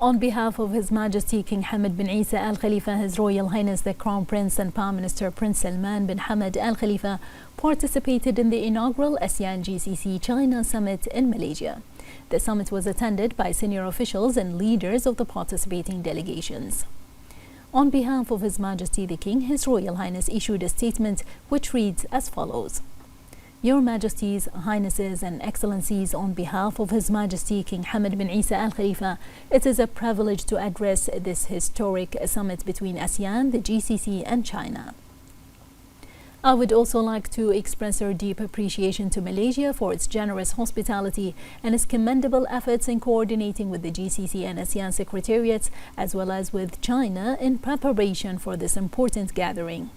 On behalf of His Majesty King Hamad bin Isa Al Khalifa, His Royal Highness the Crown Prince and Prime Minister Prince Salman bin Hamad Al Khalifa participated in the inaugural ASEAN-GCC-China Summit in Malaysia. The summit was attended by senior officials and leaders of the participating delegations. On behalf of His Majesty the King, His Royal Highness issued a statement which reads as follows. Your Majesties, Highnesses and Excellencies, on behalf of His Majesty King Hamad bin Isa Al Khalifa, it is a privilege to address this historic summit between ASEAN, the GCC and China. I would also like to express our deep appreciation to Malaysia for its generous hospitality and its commendable efforts in coordinating with the GCC and ASEAN secretariats as well as with China in preparation for this important gathering.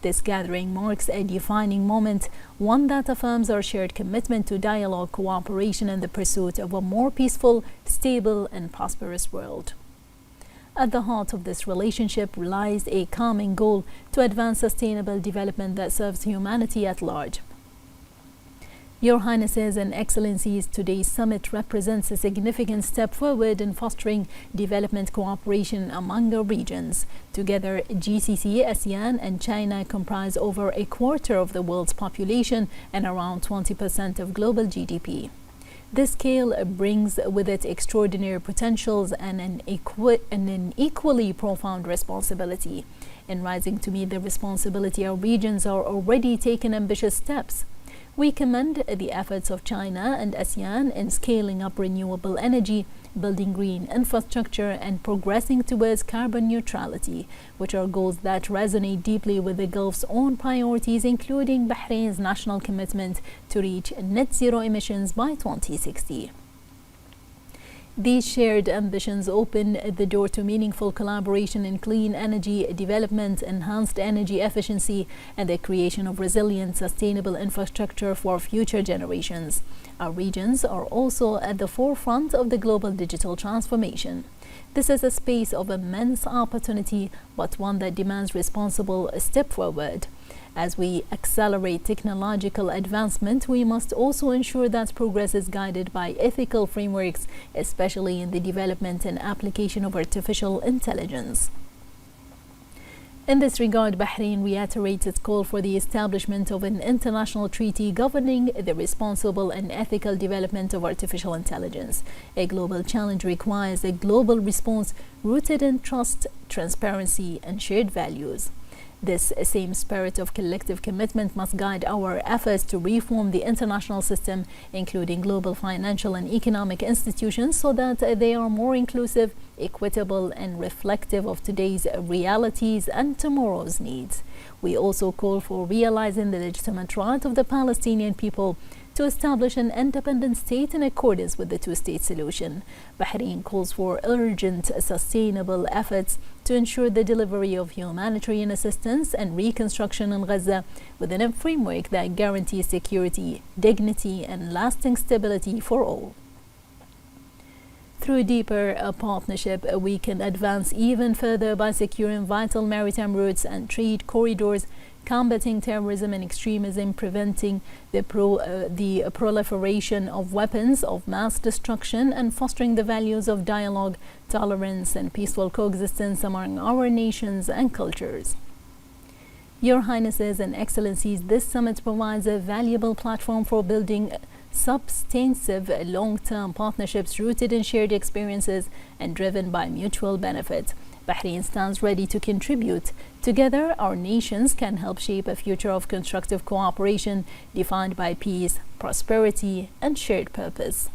This gathering marks a defining moment, one that affirms our shared commitment to dialogue, cooperation, and the pursuit of a more peaceful, stable, and prosperous world. At the heart of this relationship lies a common goal to advance sustainable development that serves humanity at large. Your Highnesses and Excellencies, today's summit represents a significant step forward in fostering development cooperation among our regions. Together, GCC, ASEAN, and China comprise over a quarter of the world's population and around 20% of global GDP. This scale brings with it extraordinary potentials and an equally profound responsibility. In rising to meet the responsibility, our regions are already taking ambitious steps. We commend the efforts of China and ASEAN in scaling up renewable energy, building green infrastructure, and progressing towards carbon neutrality, which are goals that resonate deeply with the Gulf's own priorities, including Bahrain's national commitment to reach net zero emissions by 2060. These shared ambitions open the door to meaningful collaboration in clean energy development, enhanced energy efficiency, and the creation of resilient, sustainable infrastructure for future generations. Our regions are also at the forefront of the global digital transformation. This is a space of immense opportunity, but one that demands responsible step forward. As we accelerate technological advancement, we must also ensure that progress is guided by ethical frameworks, especially in the development and application of artificial intelligence. In this regard, Bahrain reiterates its call for the establishment of an international treaty governing the responsible and ethical development of artificial intelligence. A global challenge requires a global response rooted in trust, transparency, and shared values. This same spirit of collective commitment must guide our efforts to reform the international system, including global financial and economic institutions, so that they are more inclusive, equitable, and reflective of today's realities and tomorrow's needs. We also call for realizing the legitimate right of the Palestinian people to establish an independent state in accordance with the two-state solution. Bahrain calls for urgent, sustainable efforts to ensure the delivery of humanitarian assistance and reconstruction in Gaza within a framework that guarantees security, dignity, and lasting stability for all. Through deeper partnership, we can advance even further by securing vital maritime routes and trade corridors, combating terrorism and extremism, preventing the proliferation of weapons of mass destruction, and fostering the values of dialogue, tolerance, and peaceful coexistence among our nations and cultures. Your Highnesses and Excellencies, this summit provides a valuable platform for building substantive long-term partnerships rooted in shared experiences and driven by mutual benefit. Bahrain stands ready to contribute. Together, our nations can help shape a future of constructive cooperation defined by peace, prosperity, and shared purpose.